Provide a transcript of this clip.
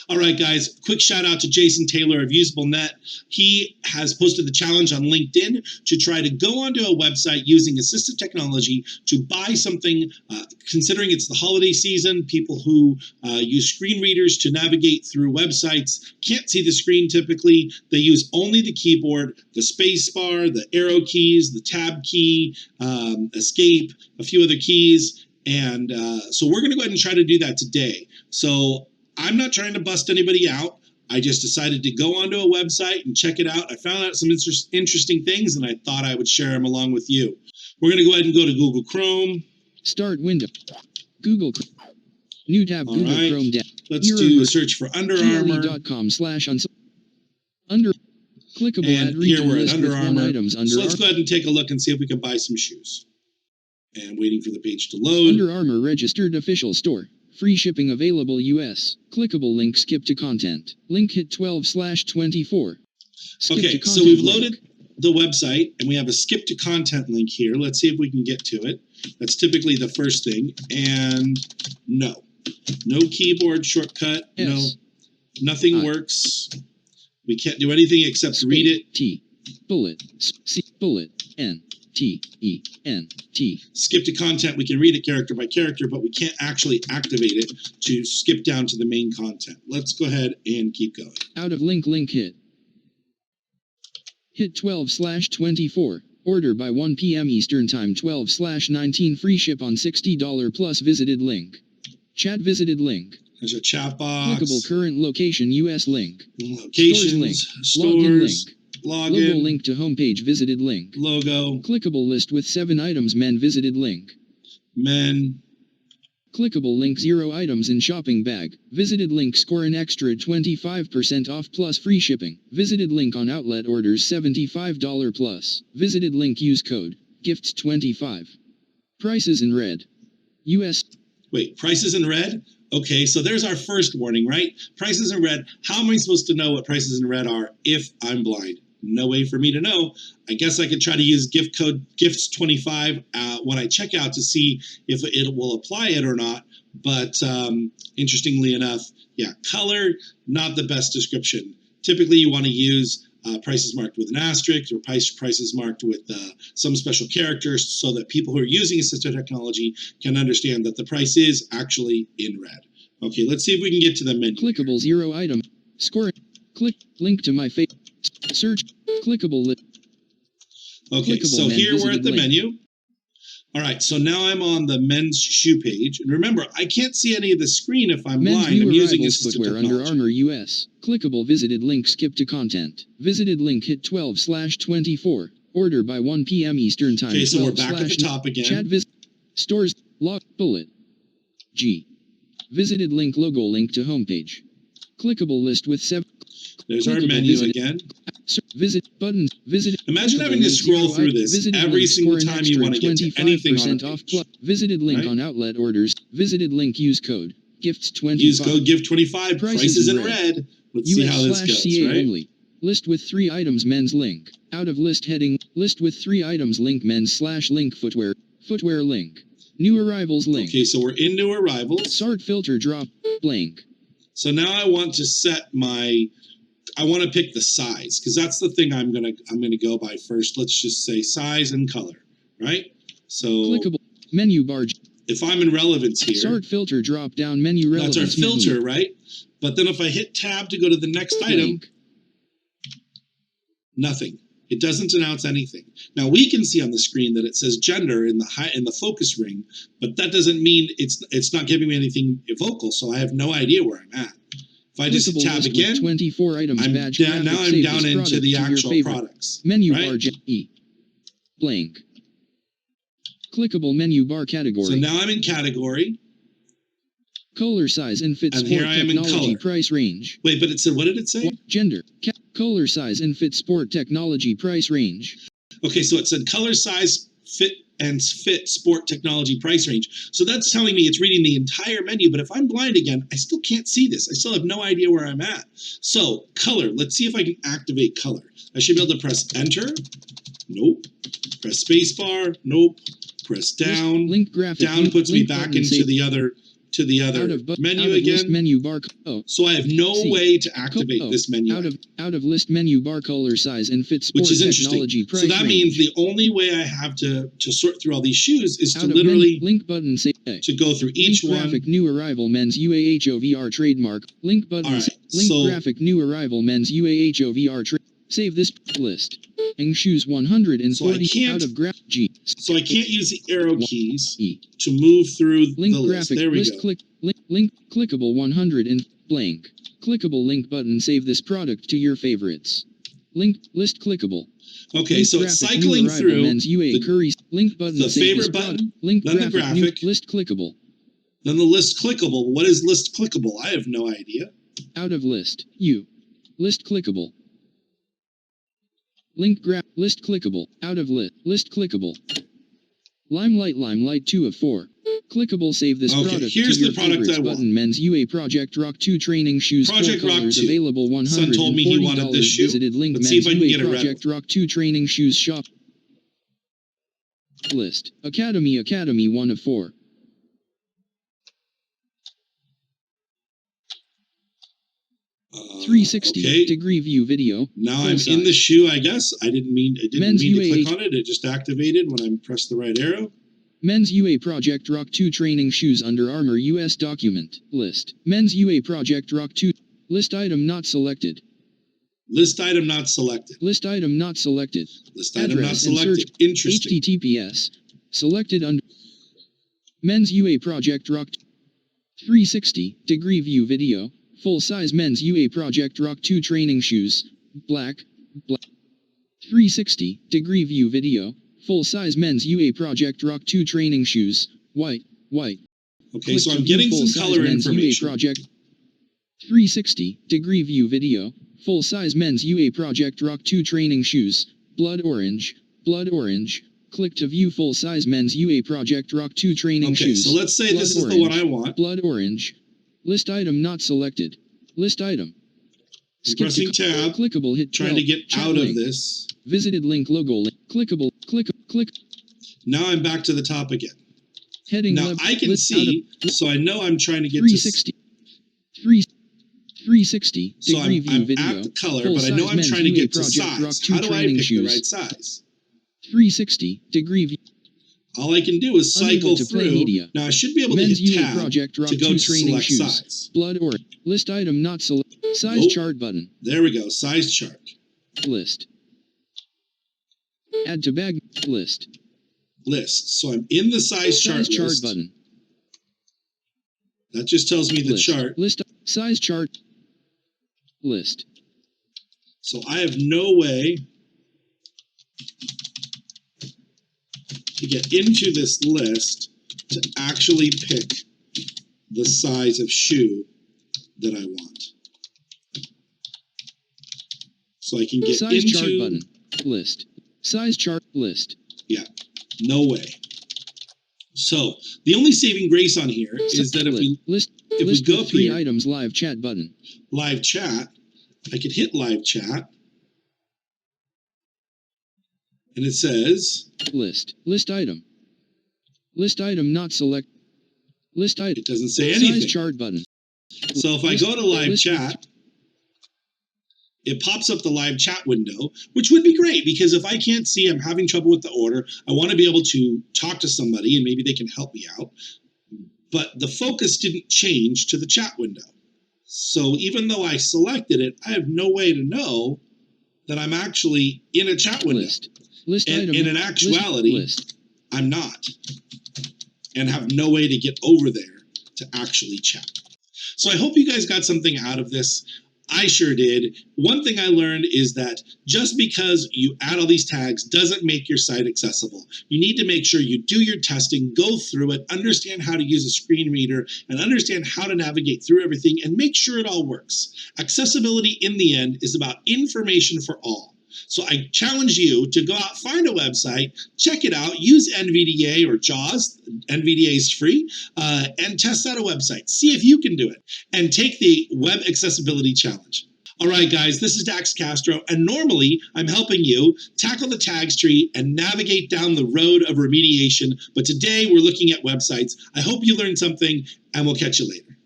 All right, guys, quick shout out to Jason Taylor of UsableNet. He has posted the challenge on LinkedIn to try to go onto a website using assistive technology to buy something, considering it's the holiday season. People who use screen readers to navigate through websites can't see the screen typically. They use only the keyboard, the space bar, the arrow keys, the tab key, escape, a few other keys. And so we're going to go ahead and try to do that today. So I'm not trying to bust anybody out. I just decided to go onto a website and check it out. I found out some interesting things, and I thought I would share them along with you. We're going to go ahead and go to Google Chrome. Start window. Google. New tab. All Google right. Chrome. Let's do a search for Under Armour. Under. Clickable And ad here region we're at list Under with one Armour. items. So let's go ahead and take a look and see if we can buy some shoes. And waiting for the page to load. Under Armour registered official store. Free shipping available US. Clickable link. Skip to content. Link hit 12/24. Okay, so we've loaded the website and we have a skip to content link here. Let's see if we can get to it. That's typically the first thing. And no keyboard shortcut. S. No, nothing works. We can't do anything except read it. T. Bullet. C. Bullet. N. T. E. N. T. Skip to content, we can read it character by character, but we can't actually activate it to skip down to the main content. Let's go ahead and keep going. Out of link hit. Hit 12/24. Order by 1 p.m. Eastern Time 12/19. Free ship on $60 plus visited link. Chat visited link. There's a chat box. Clickable current location US link. Locations, stores, login, logo link to homepage visited link. Logo. Clickable list with 7 items men visited link. Men. Clickable link 0 items in shopping bag. Visited link score an extra 25% off plus free shipping. Visited link on outlet orders $75 plus. Visited link use code. Gifts 25. Prices in red. US. Wait, prices in red? Okay, so there's our first warning, right? Prices in red. How am I supposed to know what prices in red are if I'm blind? No way for me to know. I guess I could try to use gift code GIFTS25 when I check out to see if it will apply it or not. But interestingly enough, yeah, color, not the best description. Typically, you want to use prices marked with an asterisk or prices marked with some special characters so that people who are using assistive technology can understand that the price is actually in red. Okay, let's see if we can get to the menu. Clickable 0 item. Score. Click. Link to my face. Search. Clickable list. Okay, clickable so here we're at the link. menu. All right, so now I'm on the men's shoe page. And remember, I can't see any of the screen if I'm Men's blind. new I'm using arrivals assistive footwear technology. Under Armour US. Clickable visited link skip to content. Visited link hit 12/24. Order by 1 p.m. Eastern Time. Okay, so we're back at the top again. Chat stores lock bullet. G. Visited link logo link to homepage. Clickable list with 7. There's our menu again. Visit button. Visit. Imagine having to scroll through this every single time you want to get to anything on a off page. Visited link Right? on outlet orders. Visited link use code. Gifts 25. Use code GIFT25. Prices in red. Let's see how this goes, US/CA right? only. List with 3 items men's link. Out of list heading. List with 3 items link men's/link footwear. Footwear link. New arrivals link. Okay, so we're in new arrivals. Sort filter drop. Blank. So now I want to set I want to pick the size because that's the thing I'm gonna go by first. Let's just say size and color, right? So Clickable menu bar. if I'm in relevance here, Sort filter drop down menu relevance. that's our filter, menu. right? But then if I hit tab to go to the next item, Blank. nothing. It doesn't announce anything. Now we can see on the screen that it says gender in the focus ring, but that doesn't mean it's not giving me anything vocal, so I have no idea where I'm at. If I just Clickable tab list with again, 24 items I'm badge down, graphic, now I'm save down this into product the to your actual favorite. products. Menu right? bar E. Blank. Clickable menu bar category. So now I'm in category. Color size and fit And sport here I am in technology color. price range. Wait, but it said, what did it say? Gender. Color size and fit sport technology price range. Okay, so it said color, size, fit sport technology price range. So that's telling me it's reading the entire menu, but if I'm blind again, I still can't see this. I still have no idea where I'm at. So color, let's see if I can activate color. I should be able to press enter. Nope. Press spacebar. Nope. Press down. Link graphic. Down puts me link back button, into save. the other to the other menu again. Menu bar. So I have no way to activate this menu. Out of list menu bar color size and fit sport which is technology interesting. price So that range. means the only way I have to sort through all these shoes is to literally link button to go through each link one. Graphic new arrival men's UAHOVR trademark. Link button. All right, link so graphic new arrival men's UAHOVR trade. Save this list. And shoes 140 out of graph G. So I can't use the arrow keys to move through link the list. graphic There we list go. click link clickable 100 and blank. Clickable link button. Save this product to your favorites. Link list clickable. Okay, link so it's graphic, cycling new arrival, through men's UA Curry's link button. the save this favorite button, product. Link then the graphic, new graphic, list clickable. then the list clickable. What is list clickable? I have no idea. Out of list. List clickable. Link graph list clickable. Out of list clickable. Limelight 2 of 4. Clickable. Save this Okay, product here's to your the product favorites I want. button. Men's UA Project Rock 2 training shoes. Project full Rock colors 2. available $140. Son told me he wanted this shoe. Visited link. Let's see if Men's I can UA get a red Project Rock 2 training shoes shop. List. Academy 1 of 4. Uh, 360-degree view video. Now full I'm size. in the shoe, I guess. I didn't mean to Men's click UAH on it. It just activated when I pressed the right arrow. Men's UA Project Rock 2 training shoes. Under Armour US document. List. Men's UA Project Rock 2. List item not selected. List item not selected. List item not selected. List item not Address and selected. search. Interesting. HTTPS. Selected under Men's UA Project Rock 360-degree view video. Full-size Men's UA Project Rock 2 training shoes. Black. 360-degree view video. Full-size Men's UA Project Rock 2 training shoes. White. Okay, Click so to I'm view getting some full-size color Men's information. UA Project 360-degree view video. Full-size Men's UA Project Rock 2 training shoes. Blood orange. Click to view full-size Men's UA Project Rock 2 training shoes. Okay, so let's say Blood this is orange. the one I want. Blood orange. List item not selected. List item. Skip Pressing tab. Clickable hit 12. Trying to get Chat out link. of this. Visited link logo link. Clickable. Click. Now I'm back to the top again. Heading Now left. I can list out of- see, so I know I'm trying to get 360. 360 So degree I'm view video. at the color, but I know I'm Full-size trying to men's get to UA Project Rock size. 2 How do I training pick the shoes. right size? 360 degree view. All I can do is Unable cycle to play through. media. Now I should be able Men's to hit UA tab Project Rock to go 2 to training select shoes. size. Blood or list item not select. Size Nope. chart button. There we go, size chart. List. Add to bag list. List. So I'm in the size chart list. Button. That just tells me the List. chart. List size chart. List. So I have no way to get into this list to actually pick the size of shoe that I want. So I can get Size chart into button. List. Size chart list. Yeah, no way. So the only saving grace on here is that if we list go up 3 here, items live chat button. live chat, I could hit live chat, and it says List item not select. List item. it doesn't say anything. Size chart button. So if I go to live list- chat, it pops up the live chat window, which would be great because if I can't see, I'm having trouble with the order, I want to be able to talk to somebody and maybe they can help me out. But the focus didn't change to the chat window. So even though I selected it, I have no way to know that I'm actually in a chat window. List And item. in actuality, list. I'm not. And have no way to get over there to actually chat. So I hope you guys got something out of this. I sure did. One thing I learned is that just because you add all these tags doesn't make your site accessible. You need to make sure you do your testing, go through it, understand how to use a screen reader, and understand how to navigate through everything and make sure it all works. Accessibility in the end is about information for all. So I challenge you to go out, find a website, check it out, use NVDA or JAWS, NVDA is free, and test out a website. See if you can do it, and take the Web Accessibility Challenge. All right, guys, this is Dax Castro, and normally I'm helping you tackle the tags tree and navigate down the road of remediation, but today we're looking at websites. I hope you learned something, and we'll catch you later.